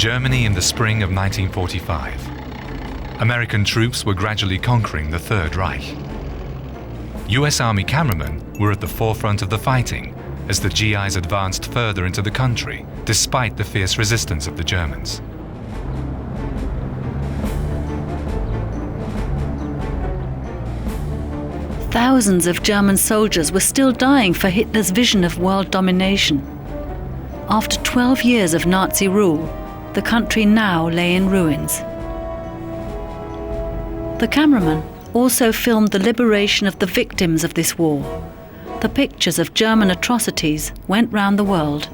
Germany in the spring of 1945. American troops were gradually conquering the Third Reich. US Army cameramen were at the forefront of the fighting as the GIs advanced further into the country, despite the fierce resistance of the Germans. Thousands of German soldiers were still dying for Hitler's vision of world domination. After 12 years of Nazi rule, the country now lay in ruins. The cameraman also filmed the liberation of the victims of this war. The pictures of German atrocities went round the world.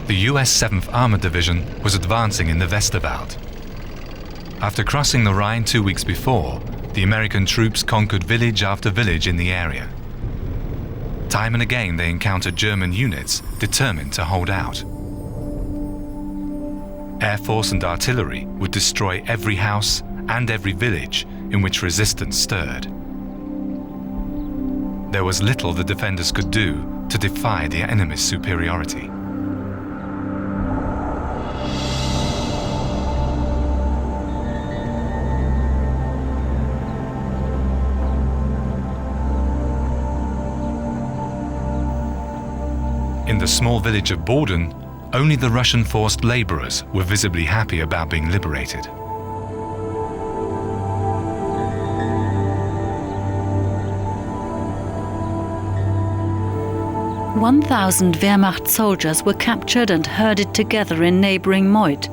The US 7th Armored Division was advancing in the Westerwald. After crossing the Rhine 2 weeks before, the American troops conquered village after village in the area. Time and again they encountered German units determined to hold out. Air Force and artillery would destroy every house and every village in which resistance stirred. There was little the defenders could do to defy the enemy's superiority. In the small village of Borden, only the Russian forced laborers were visibly happy about being liberated. "1,000 Wehrmacht soldiers were captured and herded together in neighbouring Moit.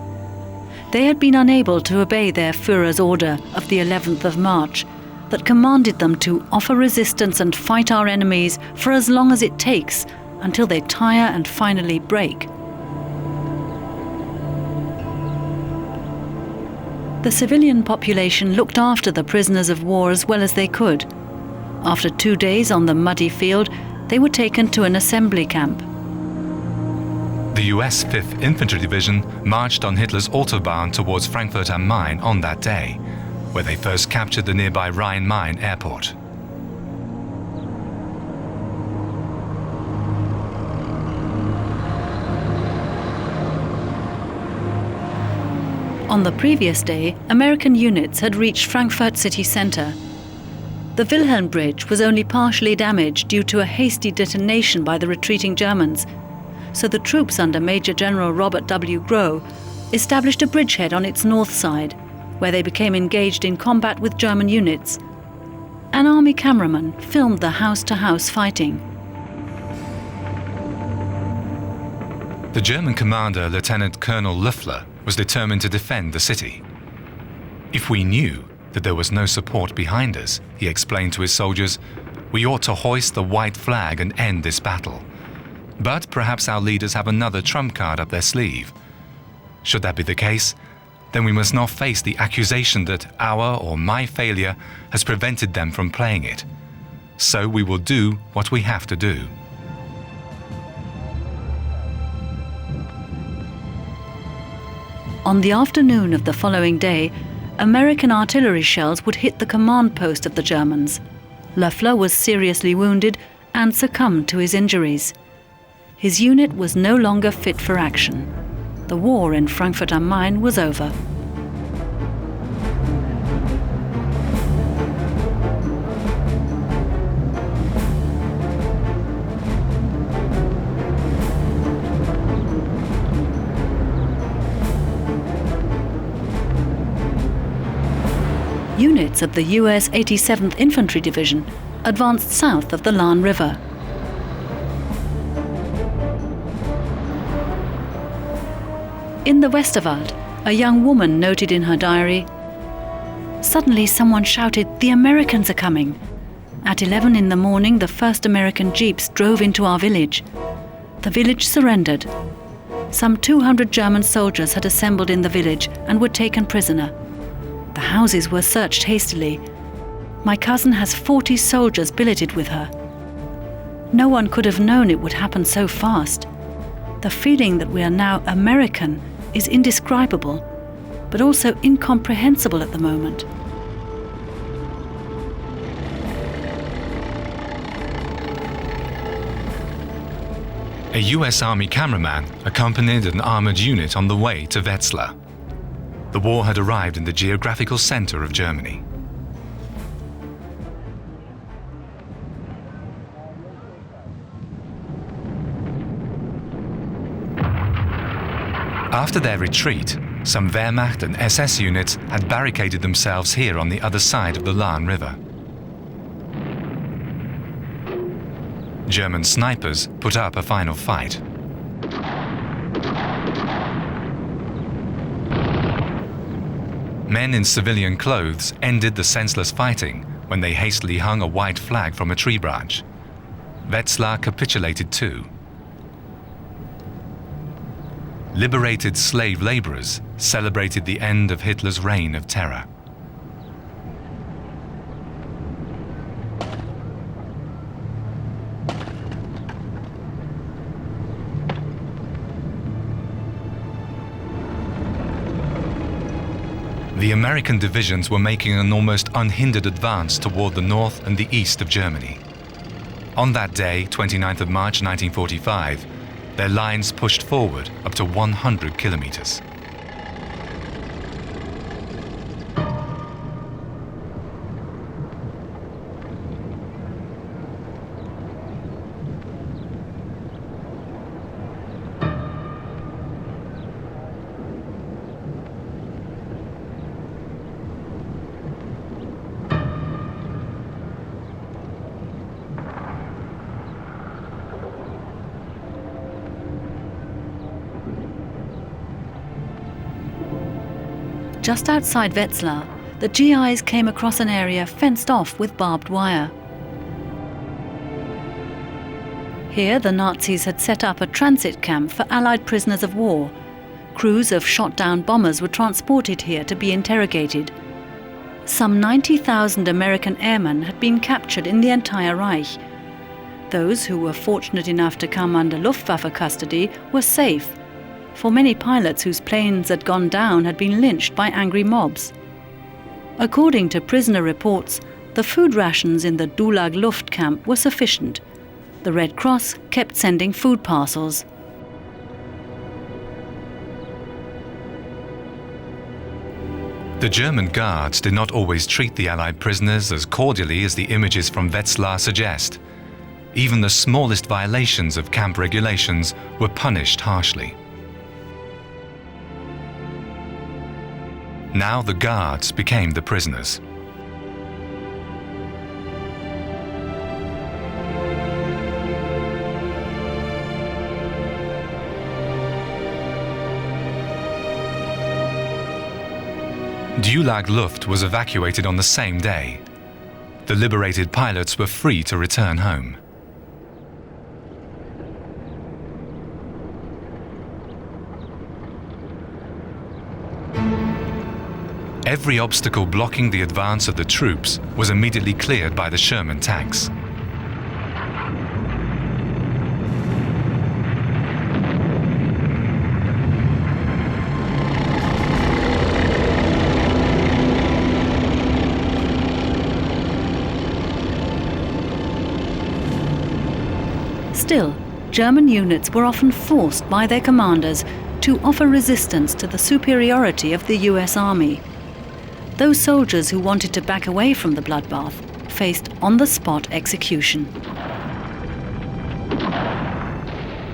They had been unable to obey their Führer's order of the 11th of March that commanded them to offer resistance and fight our enemies for as long as it takes, until they tire and finally break." The civilian population looked after the prisoners of war as well as they could. After 2 days on the muddy field, they were taken to an assembly camp. The US 5th Infantry Division marched on Hitler's Autobahn towards Frankfurt am Main on that day, where they first captured the nearby Rhein-Main airport. On the previous day, American units had reached Frankfurt city centre. The Wilhelm Bridge was only partially damaged due to a hasty detonation by the retreating Germans, so the troops under Major General Robert W. Groh established a bridgehead on its north side, where they became engaged in combat with German units. An army cameraman filmed the house-to-house fighting. The German commander, Lieutenant Colonel Löffler, was determined to defend the city. "If we knew that there was no support behind us," he explained to his soldiers, "we ought to hoist the white flag and end this battle. But perhaps our leaders have another trump card up their sleeve. Should that be the case, then we must not face the accusation that our or my failure has prevented them from playing it. So we will do what we have to do." On the afternoon of the following day, American artillery shells would hit the command post of the Germans. Löffler was seriously wounded and succumbed to his injuries. His unit was no longer fit for action. The war in Frankfurt am Main was over. Units of the US 87th Infantry Division advanced south of the Lahn River. In the Westerwald, a young woman noted in her diary, "Suddenly someone shouted, 'The Americans are coming!' At 11 in the morning, the first American jeeps drove into our village. The village surrendered. Some 200 German soldiers had assembled in the village and were taken prisoner. The houses were searched hastily. My cousin has 40 soldiers billeted with her. No one could have known it would happen so fast. The feeling that we are now American is indescribable, but also incomprehensible at the moment. A US Army cameraman accompanied an armored unit on the way to Wetzlar. The war had arrived in the geographical center of Germany. After their retreat, some Wehrmacht and SS units had barricaded themselves here on the other side of the Lahn River. German snipers put up a final fight. Men in civilian clothes ended the senseless fighting when they hastily hung a white flag from a tree branch. Wetzlar capitulated too. Liberated slave laborers celebrated the end of Hitler's reign of terror. The American divisions were making an almost unhindered advance toward the north and the east of Germany. On that day, 29th of March 1945, their lines pushed forward up to 100 kilometers. Just outside Wetzlar, the GIs came across an area fenced off with barbed wire. Here, the Nazis had set up a transit camp for Allied prisoners of war. Crews of shot-down bombers were transported here to be interrogated. Some 90,000 American airmen had been captured in the entire Reich. Those who were fortunate enough to come under Luftwaffe custody were safe, for many pilots whose planes had gone down had been lynched by angry mobs. According to prisoner reports, the food rations in the Dulag Luft camp were sufficient. The Red Cross kept sending food parcels. The German guards did not always treat the Allied prisoners as cordially as the images from Wetzlar suggest. Even the smallest violations of camp regulations were punished harshly. Now the guards became the prisoners. Dulag Luft was evacuated on the same day. The liberated pilots were free to return home. Every obstacle blocking the advance of the troops was immediately cleared by the Sherman tanks. Still, German units were often forced by their commanders to offer resistance to the superiority of the US Army. Those soldiers who wanted to back away from the bloodbath faced on-the-spot execution.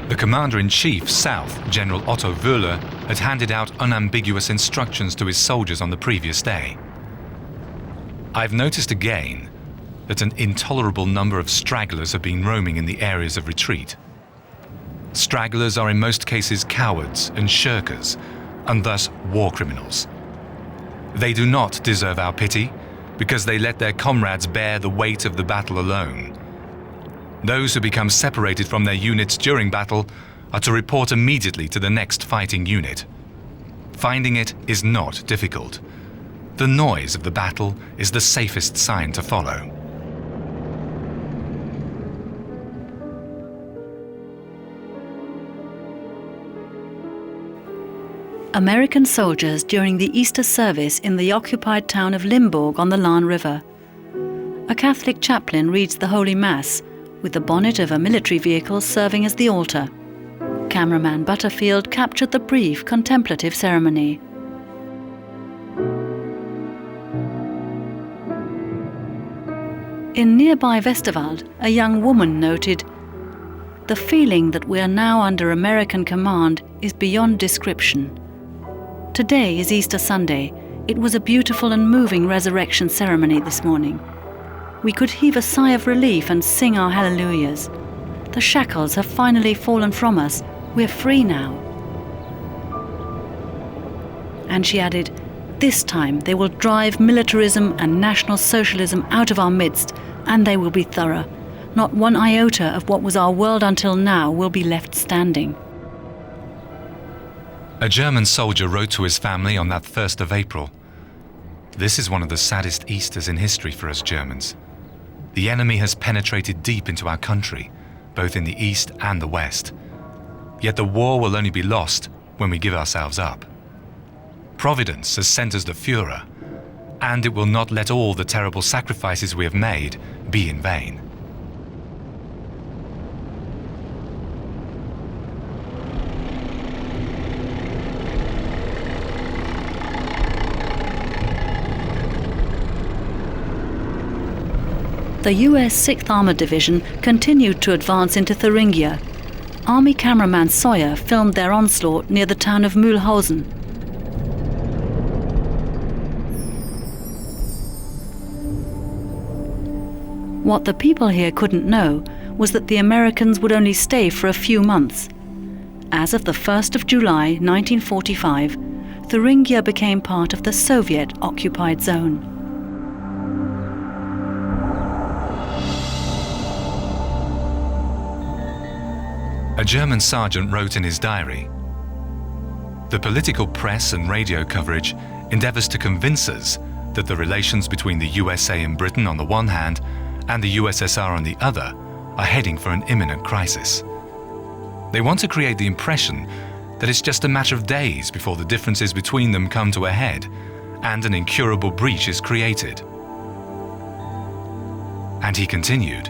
The Commander-in-Chief South, General Otto Wöhler, had handed out unambiguous instructions to his soldiers on the previous day. I've noticed again that an intolerable number of stragglers have been roaming in the areas of retreat. Stragglers are in most cases cowards and shirkers, and thus war criminals. They do not deserve our pity, because they let their comrades bear the weight of the battle alone. Those who become separated from their units during battle are to report immediately to the next fighting unit. Finding it is not difficult. The noise of the battle is the safest sign to follow. American soldiers during the Easter service in the occupied town of Limburg on the Lahn River. A Catholic chaplain reads the Holy Mass, with the bonnet of a military vehicle serving as the altar. Cameraman Butterfield captured the brief contemplative ceremony. In nearby Westerwald, a young woman noted, "The feeling that we are now under American command is beyond description. Today is Easter Sunday. It was a beautiful and moving resurrection ceremony this morning. We could heave a sigh of relief and sing our hallelujahs. The shackles have finally fallen from us. We're free now." And she added, "This time they will drive militarism and National Socialism out of our midst, and they will be thorough. Not one iota of what was our world until now will be left standing." A German soldier wrote to his family on that 1st of April, "This is one of the saddest Easters in history for us Germans. The enemy has penetrated deep into our country, both in the east and the west. Yet the war will only be lost when we give ourselves up. Providence has sent us the Führer, and it will not let all the terrible sacrifices we have made be in vain." The US 6th Armored Division continued to advance into Thuringia. Army cameraman Sawyer filmed their onslaught near the town of Mühlhausen. What the people here couldn't know was that the Americans would only stay for a few months. As of the 1st of July 1945, Thuringia became part of the Soviet-occupied zone. A German sergeant wrote in his diary, "The political press and radio coverage endeavours to convince us that the relations between the USA and Britain on the one hand and the USSR on the other are heading for an imminent crisis. They want to create the impression that it's just a matter of days before the differences between them come to a head and an incurable breach is created." And he continued,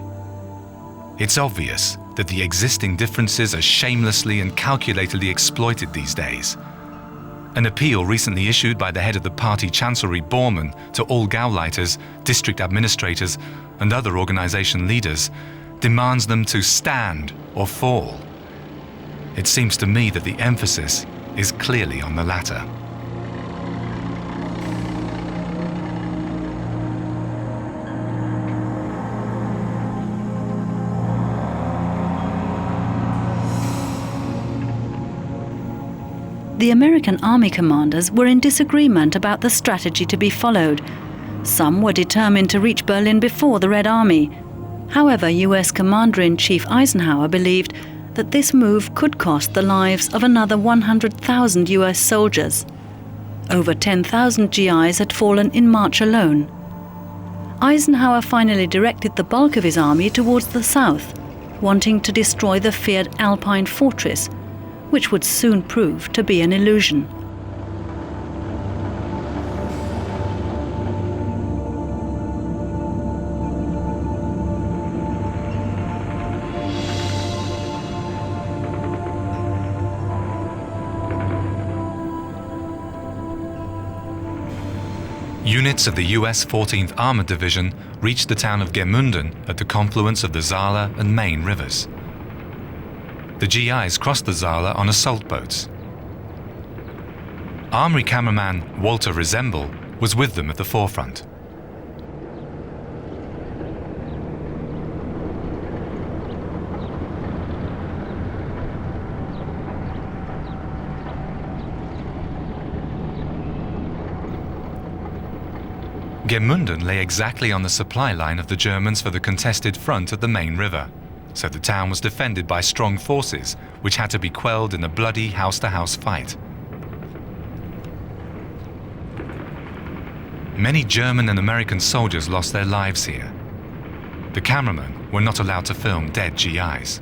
"It's obvious that the existing differences are shamelessly and calculatedly exploited these days. An appeal recently issued by the head of the party Chancellery Bormann to all Gauleiters, district administrators and other organization leaders demands them to stand or fall. It seems to me that the emphasis is clearly on the latter." The American army commanders were in disagreement about the strategy to be followed. Some were determined to reach Berlin before the Red Army. However, US Commander-in-Chief Eisenhower believed that this move could cost the lives of another 100,000 US soldiers. Over 10,000 GIs had fallen in March alone. Eisenhower finally directed the bulk of his army towards the south, wanting to destroy the feared Alpine fortress, which would soon prove to be an illusion. Units of the US 14th Armored Division reached the town of Gemünden at the confluence of the Saale and Main rivers. The GIs crossed the Saale on assault boats. Army cameraman Walter Resembel was with them at the forefront. Gemünden lay exactly on the supply line of the Germans for the contested front at the Main River. so the town was defended by strong forces which had to be quelled in a bloody house-to-house fight. Many German and American soldiers lost their lives here. The cameramen were not allowed to film dead GIs.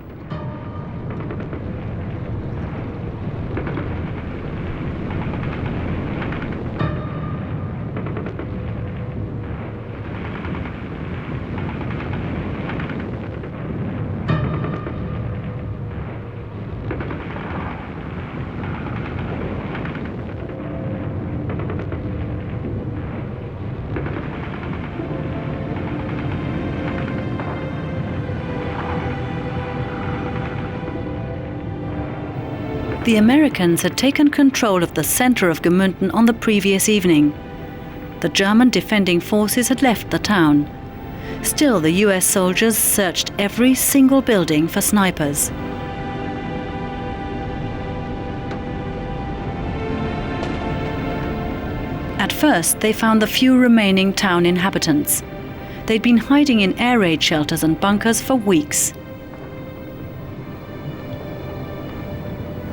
The Americans had taken control of the center of Gemünden on the previous evening. The German defending forces had left the town. Still, the US soldiers searched every single building for snipers. At first, they found the few remaining town inhabitants. They'd been hiding in air raid shelters and bunkers for weeks.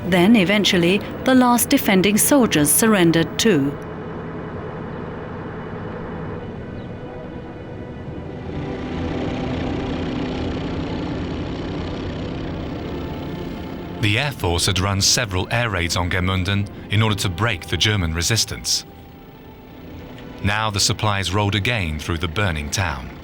Then, eventually, the last defending soldiers surrendered too. The Air Force had run several air raids on Gemünden in order to break the German resistance. Now the supplies rolled again through the burning town.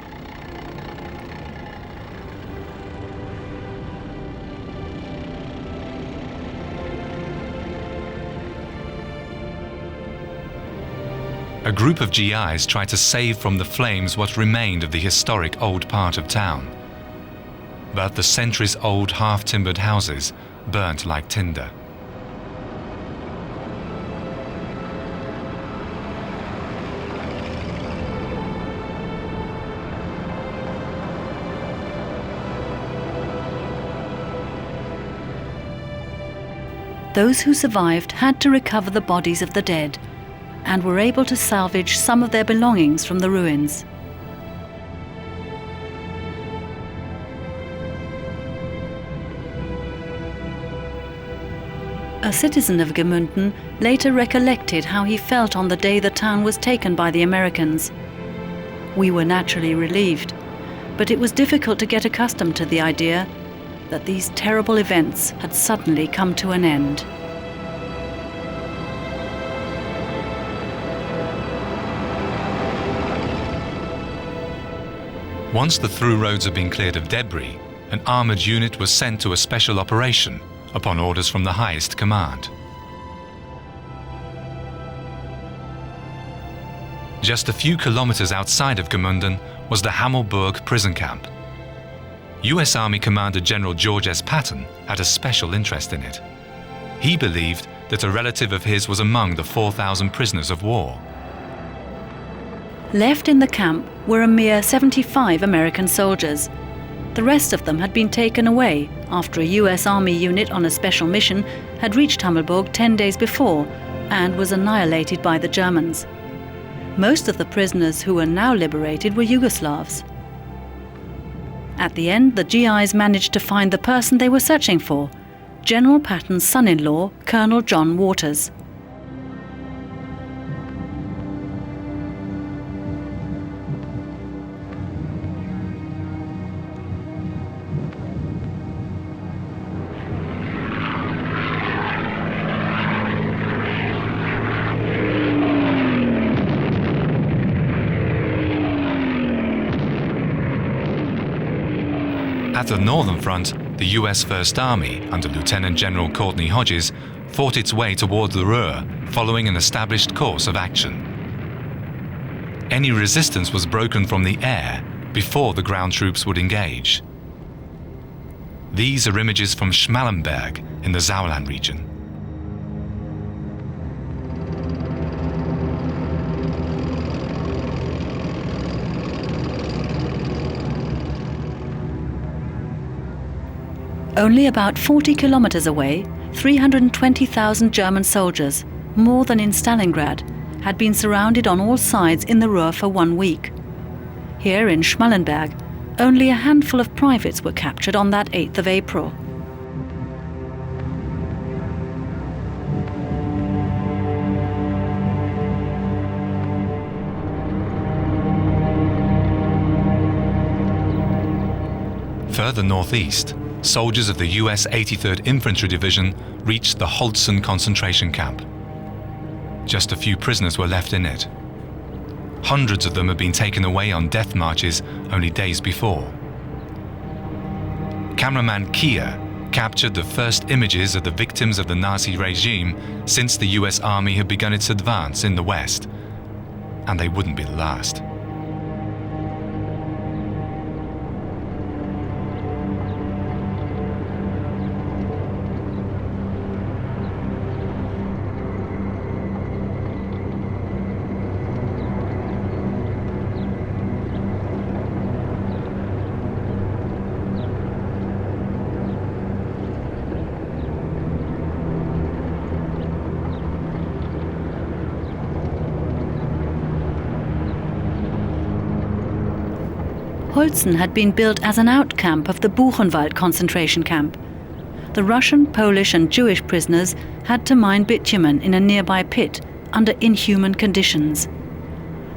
A group of GIs tried to save from the flames what remained of the historic old part of town. But the centuries-old half-timbered houses burnt like tinder. Those who survived had to recover the bodies of the dead and were able to salvage some of their belongings from the ruins. A citizen of Gemünden later recollected how he felt on the day the town was taken by the Americans. We were naturally relieved, but it was difficult to get accustomed to the idea that these terrible events had suddenly come to an end. Once the through roads had been cleared of debris, an armoured unit was sent to a special operation upon orders from the highest command. Just a few kilometers outside of Gemünden was the Hammelburg prison camp. US Army Commander General George S. Patton had a special interest in it. He believed that a relative of his was among the 4,000 prisoners of war. Left in the camp were a mere 75 American soldiers. The rest of them had been taken away after a US Army unit on a special mission had reached Hammelburg 10 days before and was annihilated by the Germans. Most of the prisoners who were now liberated were Yugoslavs. At the end, the GIs managed to find the person they were searching for, General Patton's son-in-law, Colonel John Waters. At the northern front, the US First Army, under Lieutenant General Courtney Hodges, fought its way toward the Ruhr, following an established course of action. Any resistance was broken from the air before the ground troops would engage. These are images from Schmallenberg in the Sauerland region. Only about 40 kilometers away, 320,000 German soldiers, more than in Stalingrad, had been surrounded on all sides in the Ruhr for 1 week. Here in Schmallenberg, only a handful of privates were captured on that 8th of April. Further northeast, soldiers of the US 83rd Infantry Division reached the Holzen concentration camp. Just a few prisoners were left in it. Hundreds of them had been taken away on death marches only days before. Cameraman Kia captured the first images of the victims of the Nazi regime since the US Army had begun its advance in the West. And they wouldn't be the last. Holzen had been built as an outcamp of the Buchenwald concentration camp. The Russian, Polish and Jewish prisoners had to mine bitumen in a nearby pit under inhuman conditions.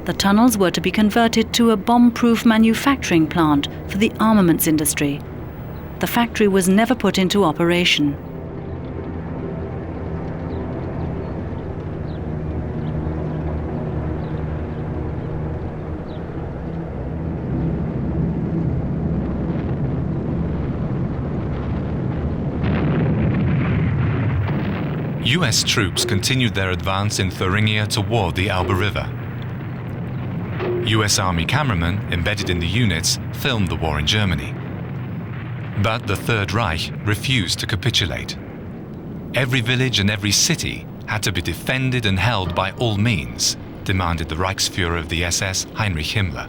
The tunnels were to be converted to a bomb-proof manufacturing plant for the armaments industry. The factory was never put into operation. US troops continued their advance in Thuringia toward the Elbe River. US Army cameramen embedded in the units filmed the war in Germany. But the Third Reich refused to capitulate. Every village and every city had to be defended and held by all means, demanded the Reichsführer of the SS, Heinrich Himmler.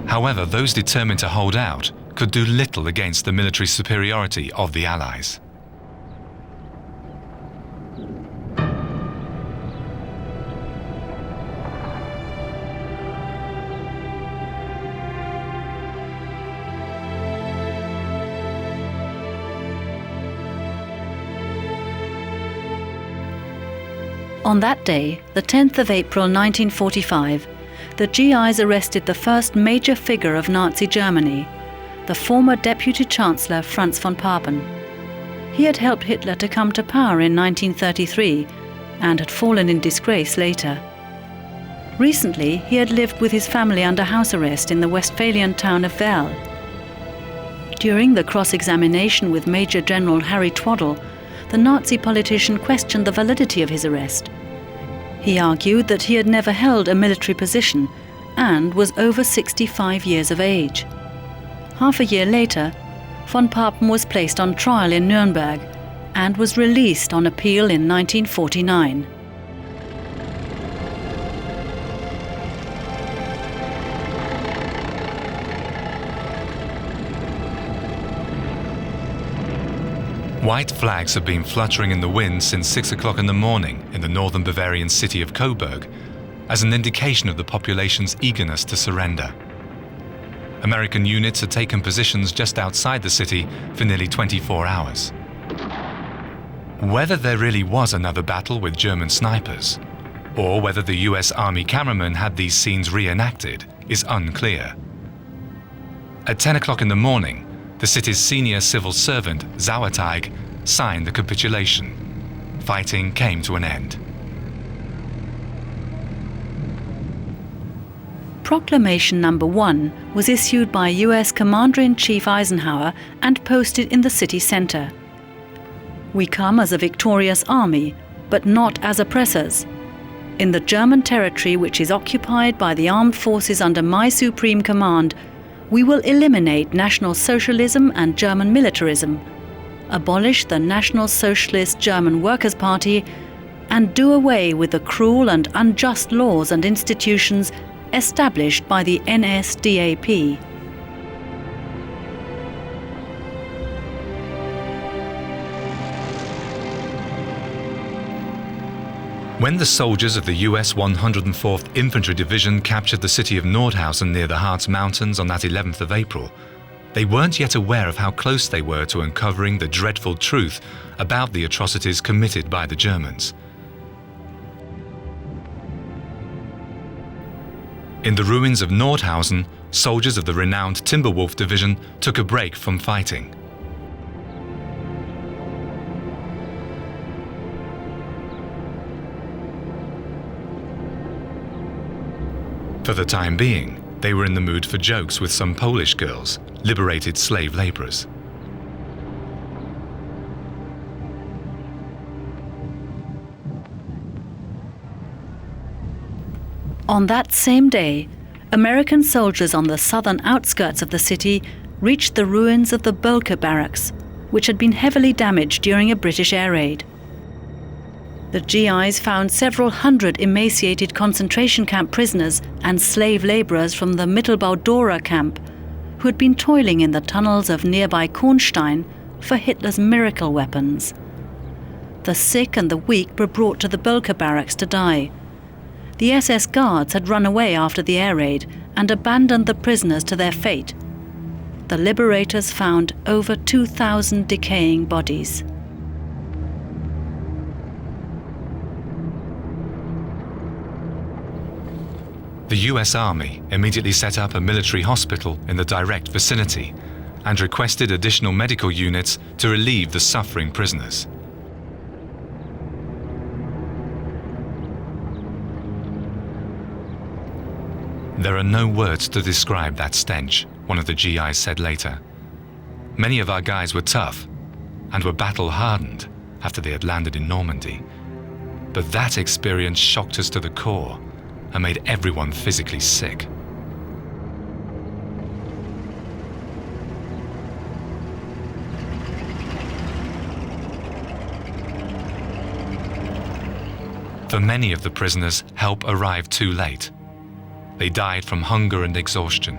However, those determined to hold out could do little against the military superiority of the Allies. On that day, the 10th of April 1945, the GIs arrested the first major figure of Nazi Germany, the former Deputy Chancellor Franz von Papen. He had helped Hitler to come to power in 1933 and had fallen in disgrace later. Recently, he had lived with his family under house arrest in the Westphalian town of Werl. During the cross-examination with Major General Harry Twaddle, the Nazi politician questioned the validity of his arrest. He argued that he had never held a military position and was over 65 years of age. Half a year later, von Papen was placed on trial in Nuremberg and was released on appeal in 1949. White flags have been fluttering in the wind since 6 o'clock in the morning in the northern Bavarian city of Coburg as an indication of the population's eagerness to surrender. American units had taken positions just outside the city for nearly 24 hours. Whether there really was another battle with German snipers, or whether the US Army cameramen had these scenes reenacted, is unclear. At 10 o'clock in the morning, the city's senior civil servant, Sauerteig, signed the capitulation. Fighting came to an end. Proclamation number 1 was issued by US Commander-in-Chief Eisenhower and posted in the city center. We come as a victorious army, but not as oppressors. In the German territory which is occupied by the armed forces under my supreme command, we will eliminate National Socialism and German militarism, abolish the National Socialist German Workers' Party, and do away with the cruel and unjust laws and institutions established by the NSDAP. When the soldiers of the US 104th Infantry Division captured the city of Nordhausen near the Harz Mountains on that 11th of April, they weren't yet aware of how close they were to uncovering the dreadful truth about the atrocities committed by the Germans. In the ruins of Nordhausen, soldiers of the renowned Timberwolf Division took a break from fighting. For the time being, they were in the mood for jokes with some Polish girls, liberated slave laborers. On that same day, American soldiers on the southern outskirts of the city reached the ruins of the Bölker barracks, which had been heavily damaged during a British air raid. The GIs found several hundred emaciated concentration camp prisoners and slave laborers from the Mittelbau-Dora camp who had been toiling in the tunnels of nearby Kornstein for Hitler's miracle weapons. The sick and the weak were brought to the Bölker barracks to die. The SS guards had run away after the air raid and abandoned the prisoners to their fate. The liberators found over 2,000 decaying bodies. The US Army immediately set up a military hospital in the direct vicinity and requested additional medical units to relieve the suffering prisoners. There are no words to describe that stench, one of the GIs said later. Many of our guys were tough and were battle-hardened after they had landed in Normandy. But that experience shocked us to the core and made everyone physically sick. For many of the prisoners, help arrived too late. They died from hunger and exhaustion.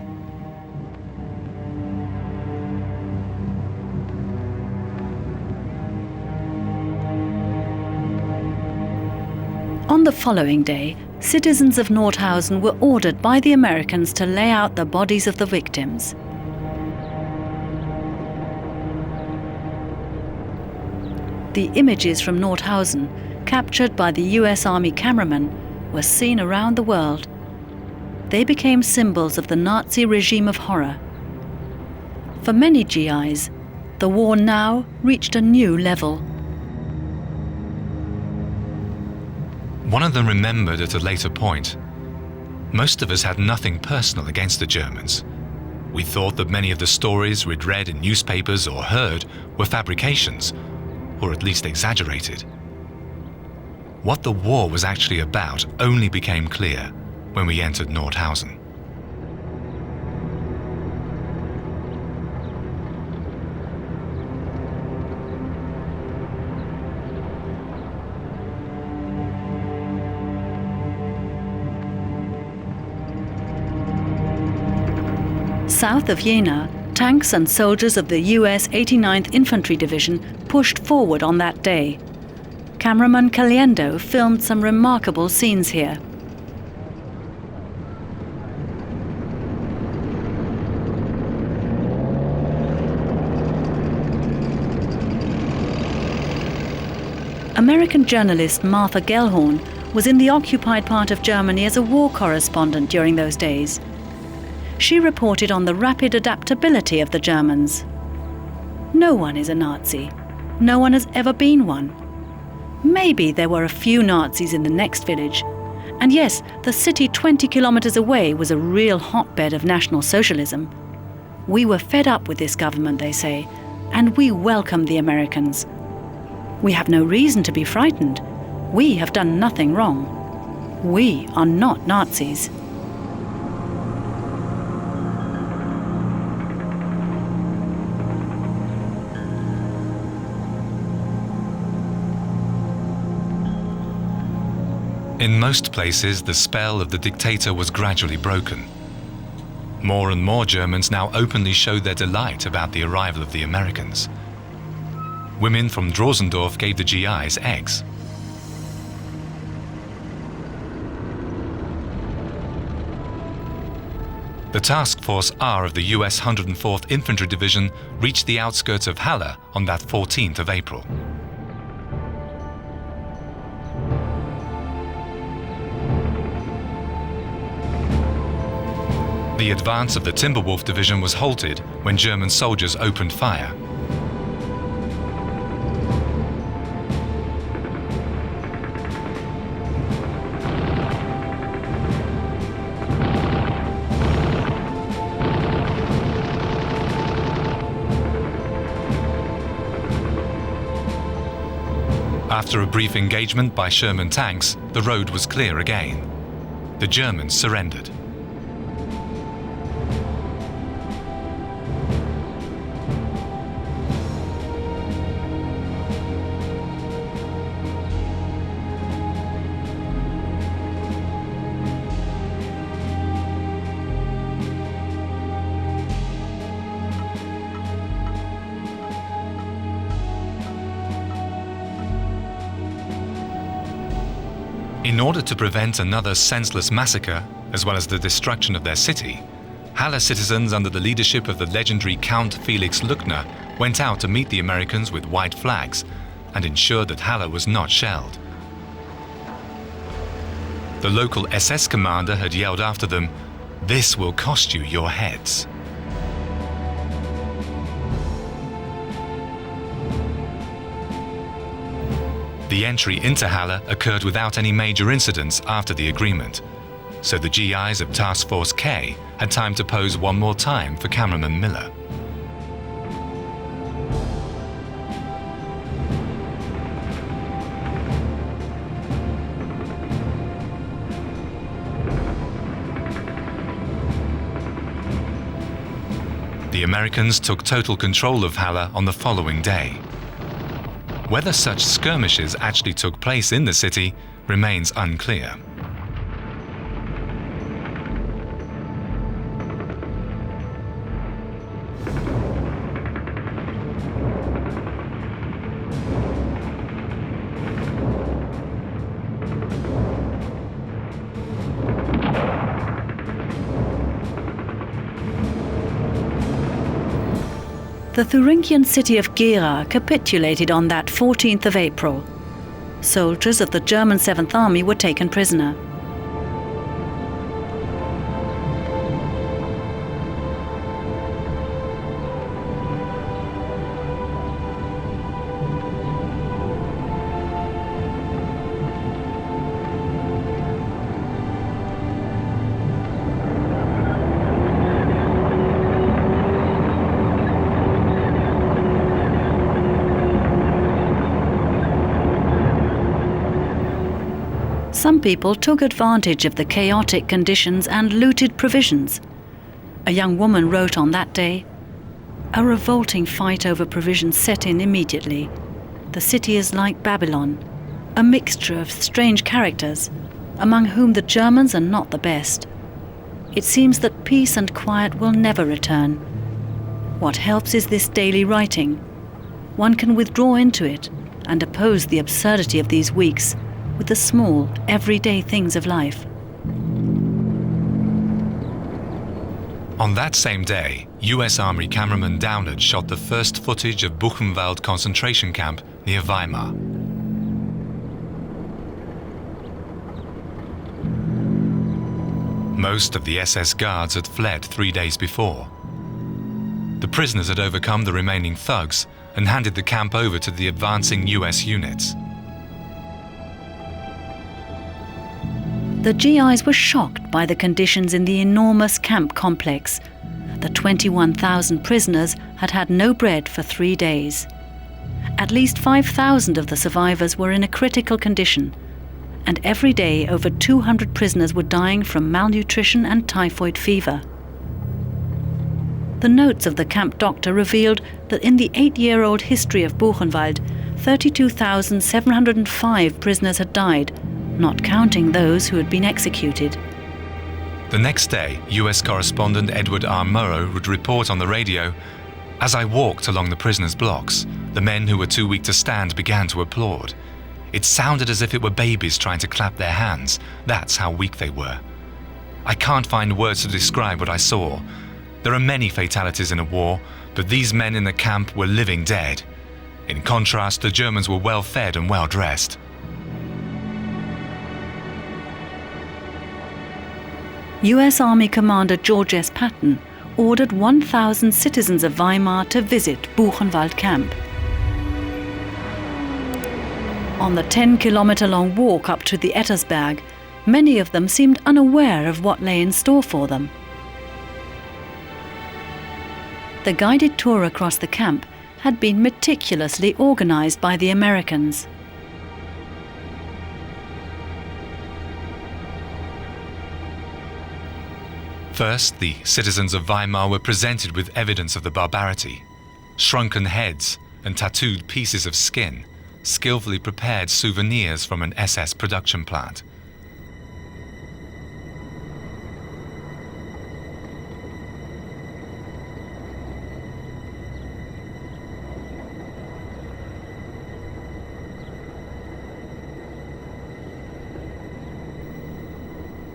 On the following day, citizens of Nordhausen were ordered by the Americans to lay out the bodies of the victims. The images from Nordhausen, captured by the US Army cameraman, were seen around the world. They became symbols of the Nazi regime of horror. For many GIs, the war now reached a new level. One of them remembered at a later point, "Most of us had nothing personal against the Germans. We thought that many of the stories we'd read in newspapers or heard were fabrications, or at least exaggerated." What the war was actually about only became clear when we entered Nordhausen. South of Jena, tanks and soldiers of the US 89th Infantry Division pushed forward on that day. Cameraman Caliendo filmed some remarkable scenes here. American journalist Martha Gellhorn was in the occupied part of Germany as a war correspondent during those days. She reported on the rapid adaptability of the Germans. No one is a Nazi. No one has ever been one. Maybe there were a few Nazis in the next village. And yes, the city 20 kilometers away was a real hotbed of National Socialism. We were fed up with this government, they say, and we welcome the Americans. We have no reason to be frightened. We have done nothing wrong. We are not Nazis. In most places, the spell of the dictator was gradually broken. More and more Germans now openly showed their delight about the arrival of the Americans. Women from Drosendorf gave the GIs eggs. The Task Force R of the US 104th Infantry Division reached the outskirts of Halle on that 14th of April. The advance of the Timberwolf Division was halted when German soldiers opened fire. After a brief engagement by Sherman tanks, the road was clear again. The Germans surrendered. In order to prevent another senseless massacre, as well as the destruction of their city, Halle citizens under the leadership of the legendary Count Felix Luckner went out to meet the Americans with white flags and ensured that Halle was not shelled. The local SS commander had yelled after them, "This will cost you your heads." The entry into Halle occurred without any major incidents after the agreement, so the GIs of Task Force K had time to pose one more time for cameraman Miller. The Americans took total control of Halle on the following day. Whether such skirmishes actually took place in the city remains unclear. The Thuringian city of Gera capitulated on that 14th of April. Soldiers of the German 7th Army were taken prisoner. Some people took advantage of the chaotic conditions and looted provisions. A young woman wrote on that day, "A revolting fight over provisions set in immediately. The city is like Babylon, a mixture of strange characters, among whom the Germans are not the best. It seems that peace and quiet will never return. What helps is this daily writing. One can withdraw into it and oppose the absurdity of these weeks with the small, everyday things of life." On that same day, US Army cameraman Downard shot the first footage of Buchenwald concentration camp near Weimar. Most of the SS guards had fled 3 days before. The prisoners had overcome the remaining thugs and handed the camp over to the advancing US units. The GIs were shocked by the conditions in the enormous camp complex. The 21,000 prisoners had had no bread for 3 days. At least 5,000 of the survivors were in a critical condition, and every day over 200 prisoners were dying from malnutrition and typhoid fever. The notes of the camp doctor revealed that in the 8-year-old history of Buchenwald, 32,705 prisoners had died, not counting those who had been executed. The next day, US correspondent Edward R. Murrow would report on the radio, "As I walked along the prisoners' blocks, the men who were too weak to stand began to applaud. It sounded as if it were babies trying to clap their hands. That's how weak they were. I can't find words to describe what I saw. There are many fatalities in a war, but these men in the camp were living dead. In contrast, the Germans were well fed and well dressed. US Army Commander George S. Patton ordered 1,000 citizens of Weimar to visit Buchenwald camp. On the 10-kilometer-long walk up to the Ettersberg, many of them seemed unaware of what lay in store for them. The guided tour across the camp had been meticulously organized by the Americans. First, the citizens of Weimar were presented with evidence of the barbarity: shrunken heads and tattooed pieces of skin, skillfully prepared souvenirs from an SS production plant.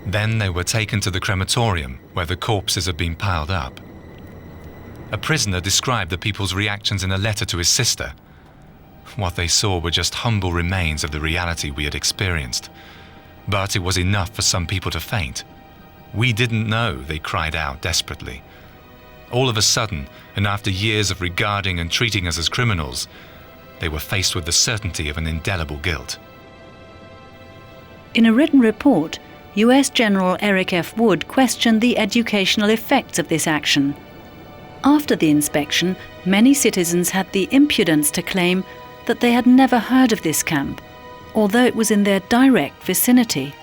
Then they were taken to the crematorium, where the corpses had been piled up. A prisoner described the people's reactions in a letter to his sister. What they saw were just humble remains of the reality we had experienced. But it was enough for some people to faint. "We didn't know," they cried out desperately. All of a sudden, and after years of regarding and treating us as criminals, they were faced with the certainty of an indelible guilt. In a written report, US General Eric F. Wood questioned the educational effects of this action. After the inspection, many citizens had the impudence to claim that they had never heard of this camp, although it was in their direct vicinity.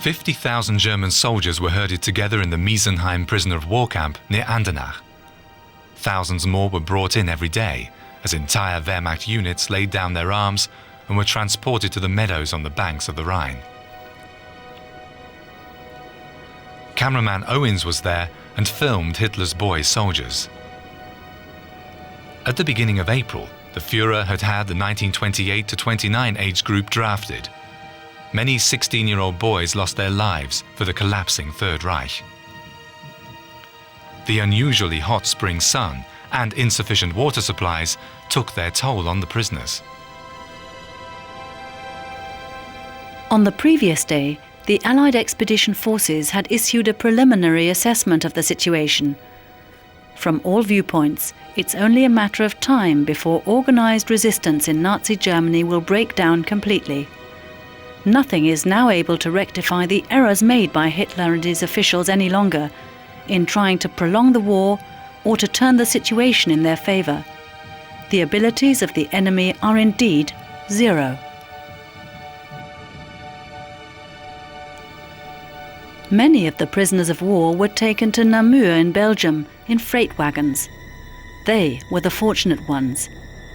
"50,000 German soldiers were herded together in the Miesenheim prisoner of war camp near Andernach. Thousands more were brought in every day, as entire Wehrmacht units laid down their arms and were transported to the meadows on the banks of the Rhine. Cameraman Owens was there and filmed Hitler's boy soldiers. At the beginning of April, the Führer had had the 1928 to 29 age group drafted. Many 16-year-old boys lost their lives for the collapsing Third Reich. The unusually hot spring sun and insufficient water supplies took their toll on the prisoners. On the previous day, the Allied expedition forces had issued a preliminary assessment of the situation. From all viewpoints, it's only a matter of time before organized resistance in Nazi Germany will break down completely. Nothing is now able to rectify the errors made by Hitler and his officials any longer in trying to prolong the war or to turn the situation in their favor. The abilities of the enemy are indeed zero." Many of the prisoners of war were taken to Namur in Belgium in freight wagons. They were the fortunate ones.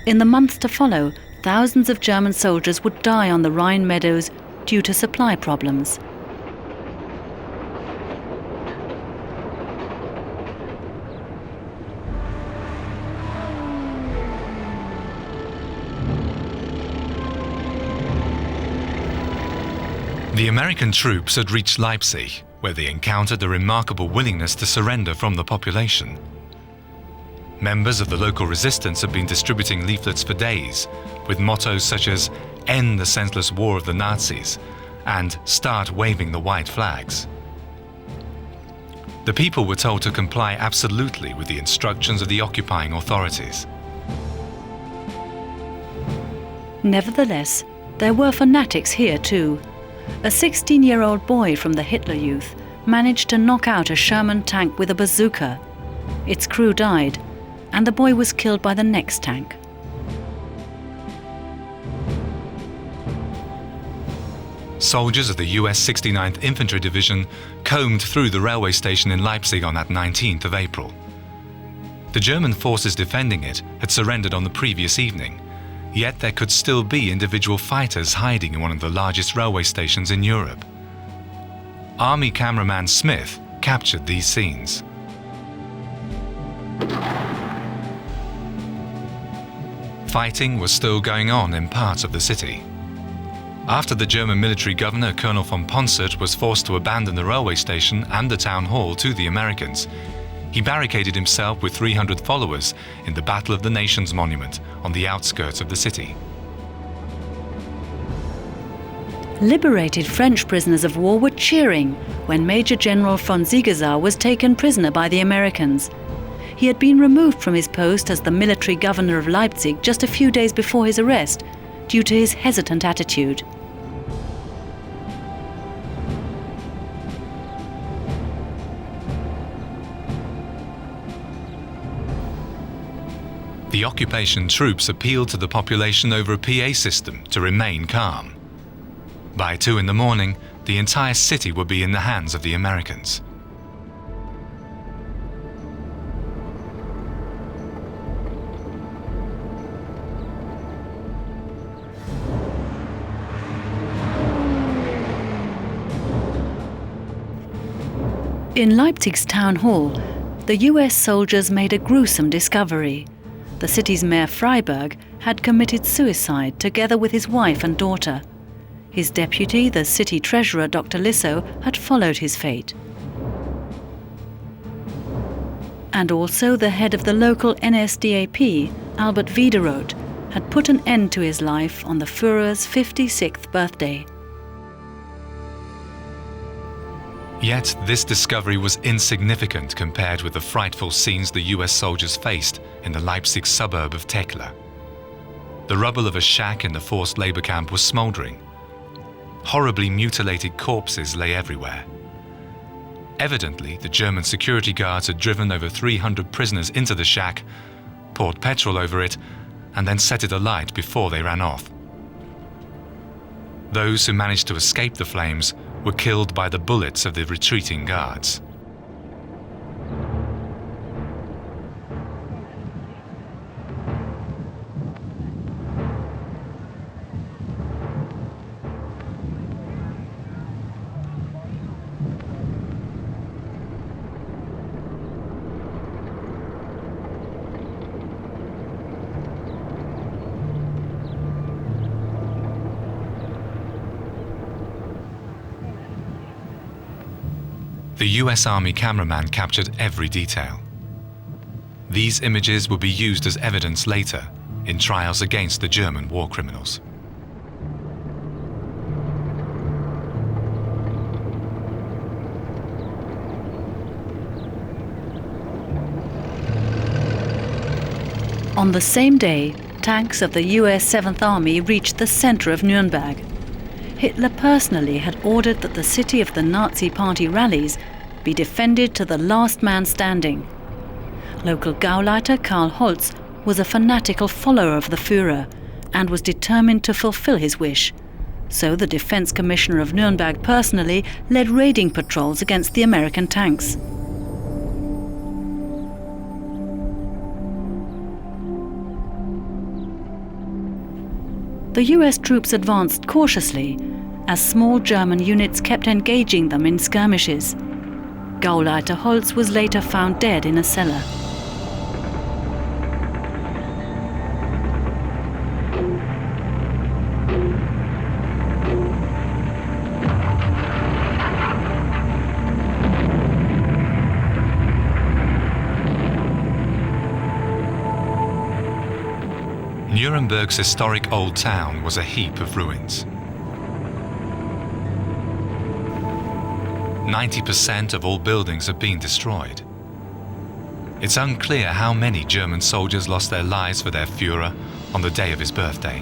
In the months to follow, thousands of German soldiers would die on the Rhine meadows due to supply problems. The American troops had reached Leipzig, where they encountered a remarkable willingness to surrender from the population. Members of the local resistance had been distributing leaflets for days, with mottos such as "End the senseless war of the Nazis" and "Start waving the white flags." The people were told to comply absolutely with the instructions of the occupying authorities. Nevertheless, there were fanatics here too. A 16-year-old boy from the Hitler Youth managed to knock out a Sherman tank with a bazooka. Its crew died, and the boy was killed by the next tank. Soldiers of the US 69th Infantry Division combed through the railway station in Leipzig on that 19th of April. The German forces defending it had surrendered on the previous evening, yet there could still be individual fighters hiding in one of the largest railway stations in Europe. Army cameraman Smith captured these scenes. Fighting was still going on in parts of the city. After the German military governor, Colonel von Ponsert, was forced to abandon the railway station and the town hall to the Americans, he barricaded himself with 300 followers in the Battle of the Nations monument on the outskirts of the city. Liberated French prisoners of war were cheering when Major General von Ziegesar was taken prisoner by the Americans. He had been removed from his post as the military governor of Leipzig just a few days before his arrest due to his hesitant attitude. The occupation troops appealed to the population over a PA system to remain calm. By 2 in the morning, the entire city would be in the hands of the Americans. In Leipzig's town hall, the US soldiers made a gruesome discovery. The city's mayor Freiberg had committed suicide together with his wife and daughter. His deputy, the city treasurer Dr. Lissow, had followed his fate. And also the head of the local NSDAP, Albert Wiederoth, had put an end to his life on the Führer's 56th birthday. Yet this discovery was insignificant compared with the frightful scenes the US soldiers faced in the Leipzig suburb of Tekla. The rubble of a shack in the forced labor camp was smoldering. Horribly mutilated corpses lay everywhere. Evidently, the German security guards had driven over 300 prisoners into the shack, poured petrol over it, and then set it alight before they ran off. Those who managed to escape the flames were killed by the bullets of the retreating guards. The US Army cameraman captured every detail. These images would be used as evidence later in trials against the German war criminals. On the same day, tanks of the US 7th Army reached the center of Nuremberg. Hitler personally had ordered that the city of the Nazi Party rallies be defended to the last man standing. Local Gauleiter Karl Holz was a fanatical follower of the Führer and was determined to fulfill his wish. So the Defense Commissioner of Nuremberg personally led raiding patrols against the American tanks. The US troops advanced cautiously as small German units kept engaging them in skirmishes. Gauleiter Holz was later found dead in a cellar. Nuremberg's historic old town was a heap of ruins. 90% of all buildings have been destroyed. It's unclear how many German soldiers lost their lives for their Führer on the day of his birthday.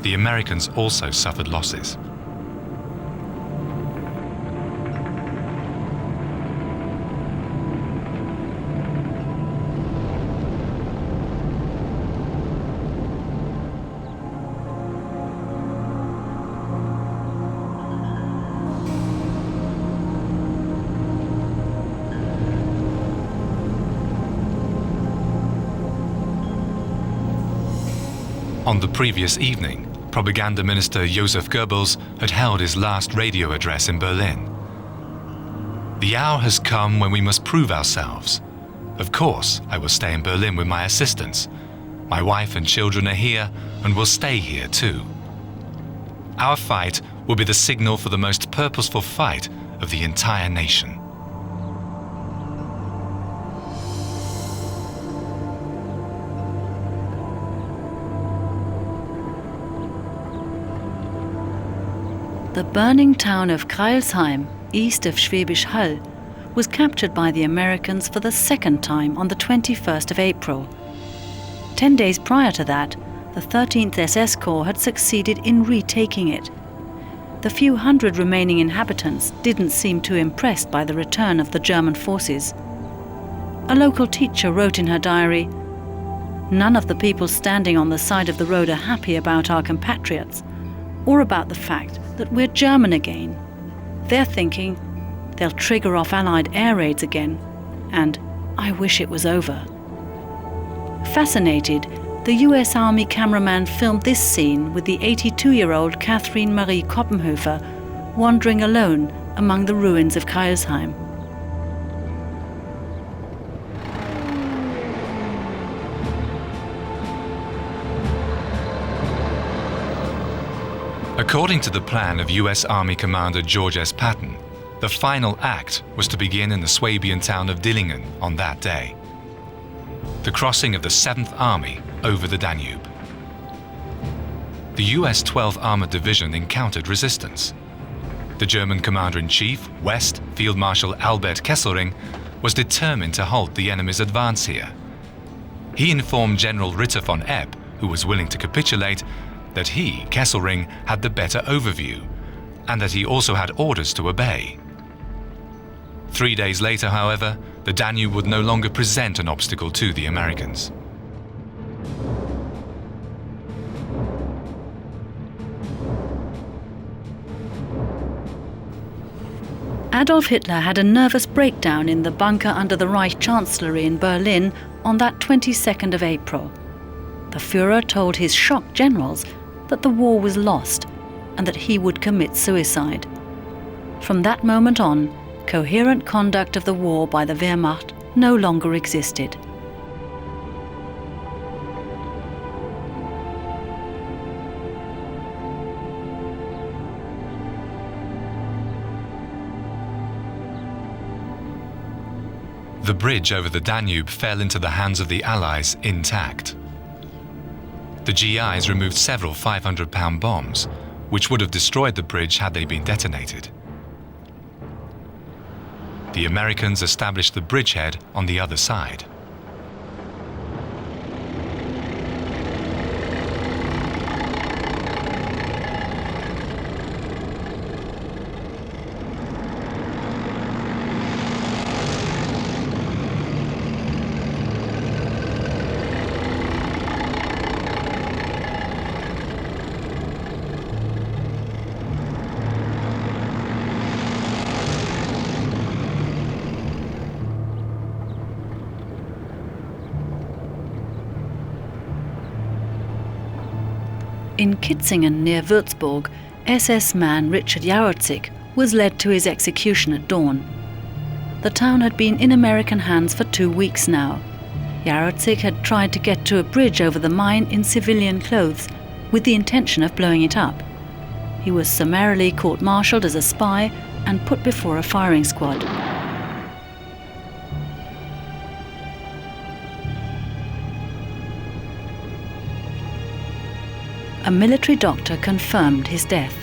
The Americans also suffered losses. On the previous evening, propaganda minister Joseph Goebbels had held his last radio address in Berlin. The hour has come when we must prove ourselves. Of course, I will stay in Berlin with my assistants. My wife and children are here and will stay here too. our fight will be the signal for the most purposeful fight of the entire nation. The burning town of Crailsheim, east of Schwäbisch Hall, was captured by the Americans for the second time on the 21st of April. 10 days prior to that, the 13th SS Corps had succeeded in retaking it. The few hundred remaining inhabitants didn't seem too impressed by the return of the German forces. A local teacher wrote in her diary, "None of the people standing on the side of the road are happy about our compatriots, or about the fact that we're German again. They're thinking they'll trigger off Allied air raids again, and I wish it was over." Fascinated, the US Army cameraman filmed this scene with the 82-year-old Catherine Marie Koppenhofer wandering alone among the ruins of Crailsheim. According to the plan of US Army Commander George S. Patton, the final act was to begin in the Swabian town of Dillingen on that day. The crossing of the 7th Army over the Danube. The US 12th Armored Division encountered resistance. The German Commander-in-Chief, West Field Marshal Albert Kesselring, was determined to halt the enemy's advance here. He informed General Ritter von Epp, who was willing to capitulate, that he, Kesselring, had the better overview, and that he also had orders to obey. 3 days later, however, the Danube would no longer present an obstacle to the Americans. Adolf Hitler had a nervous breakdown in the bunker under the Reich Chancellery in Berlin on that 22nd of April. The Führer told his shocked generals that the war was lost and that he would commit suicide. From that moment on, coherent conduct of the war by the Wehrmacht no longer existed. The bridge over the Danube fell into the hands of the Allies intact. The GIs removed several 500-pound bombs, which would have destroyed the bridge had they been detonated. The Americans established the bridgehead on the other side. In Kitzingen near Würzburg, SS man Richard Jaworczyk was led to his execution at dawn. The town had been in American hands for 2 weeks now. Jaworczyk had tried to get to a bridge over the Main in civilian clothes with the intention of blowing it up. He was summarily court-martialed as a spy and put before a firing squad. A military doctor confirmed his death.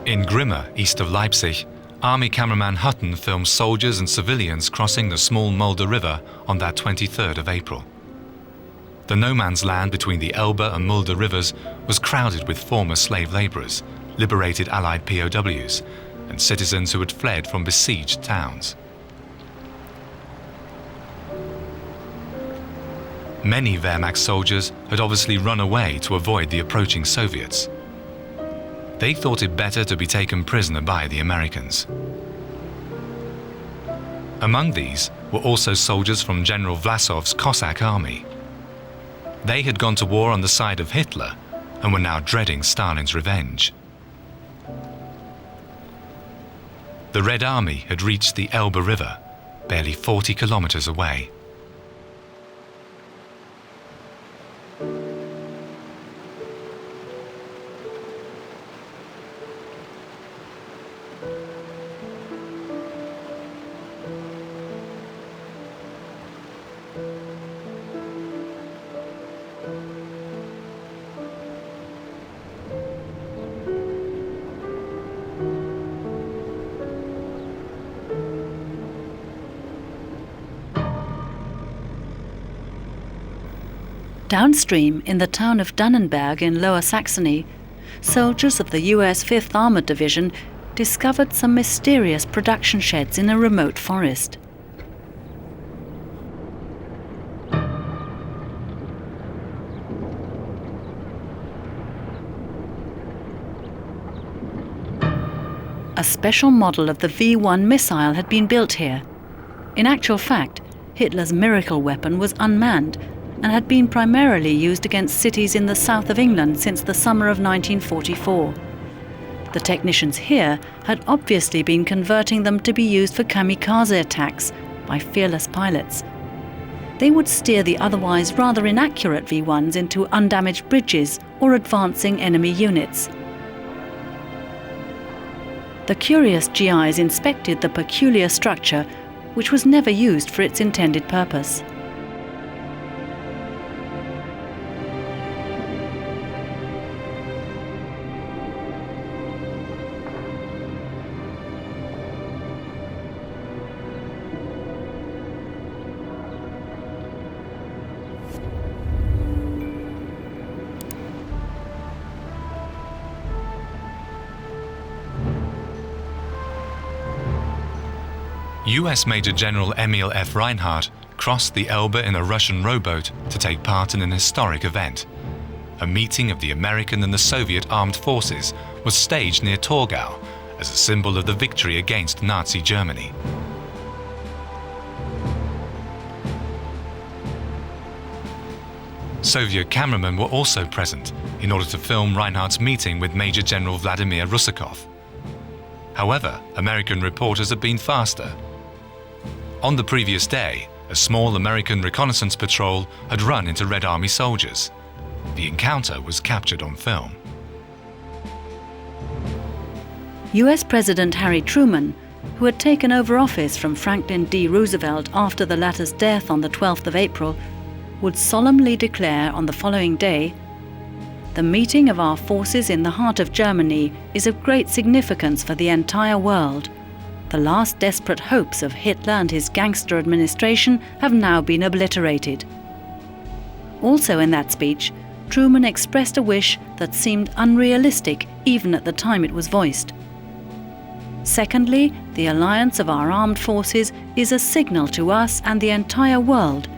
In Grimma, east of Leipzig, Army cameraman Hutton filmed soldiers and civilians crossing the small Mulde River on that 23rd of April. The no man's land between the Elbe and Mulde rivers was crowded with former slave laborers, liberated Allied POWs, and citizens who had fled from besieged towns. Many Wehrmacht soldiers had obviously run away to avoid the approaching Soviets. They thought it better to be taken prisoner by the Americans. Among these were also soldiers from General Vlasov's Cossack army. They had gone to war on the side of Hitler and were now dreading Stalin's revenge. The Red Army had reached the Elbe River, barely 40 kilometers away. Downstream, in the town of Dannenberg in Lower Saxony, soldiers of the US 5th Armored Division discovered some mysterious production sheds in a remote forest. A special model of the V-1 missile had been built here. In actual fact, Hitler's miracle weapon was unmanned and had been primarily used against cities in the south of England since the summer of 1944. The technicians here had obviously been converting them to be used for kamikaze attacks by fearless pilots. They would steer the otherwise rather inaccurate V-1s into undamaged bridges or advancing enemy units. The curious GIs inspected the peculiar structure, which was never used for its intended purpose. US Major General Emil F. Reinhardt crossed the Elbe in a Russian rowboat to take part in an historic event. A meeting of the American and the Soviet armed forces was staged near Torgau as a symbol of the victory against Nazi Germany. Soviet cameramen were also present in order to film Reinhardt's meeting with Major General Vladimir Rusakov. However, American reporters had been faster. On the previous day, a small American reconnaissance patrol had run into Red Army soldiers. The encounter was captured on film. US President Harry Truman, who had taken over office from Franklin D. Roosevelt after the latter's death on the 12th of April, would solemnly declare on the following day, "The meeting of our forces in the heart of Germany is of great significance for the entire world. The last desperate hopes of Hitler and his gangster administration have now been obliterated." Also in that speech, Truman expressed a wish that seemed unrealistic even at the time it was voiced. "Secondly, the alliance of our armed forces is a signal to us and the entire world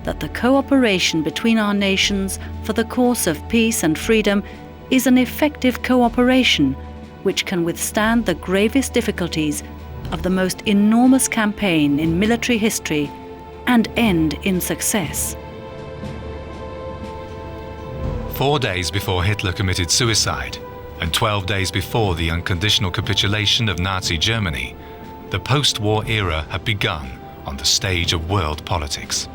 that the cooperation between our nations for the cause of peace and freedom is an effective cooperation which can withstand the gravest difficulties of the most enormous campaign in military history and end in success." 4 days before Hitler committed suicide, and 12 days before the unconditional capitulation of Nazi Germany, the post-war era had begun on the stage of world politics.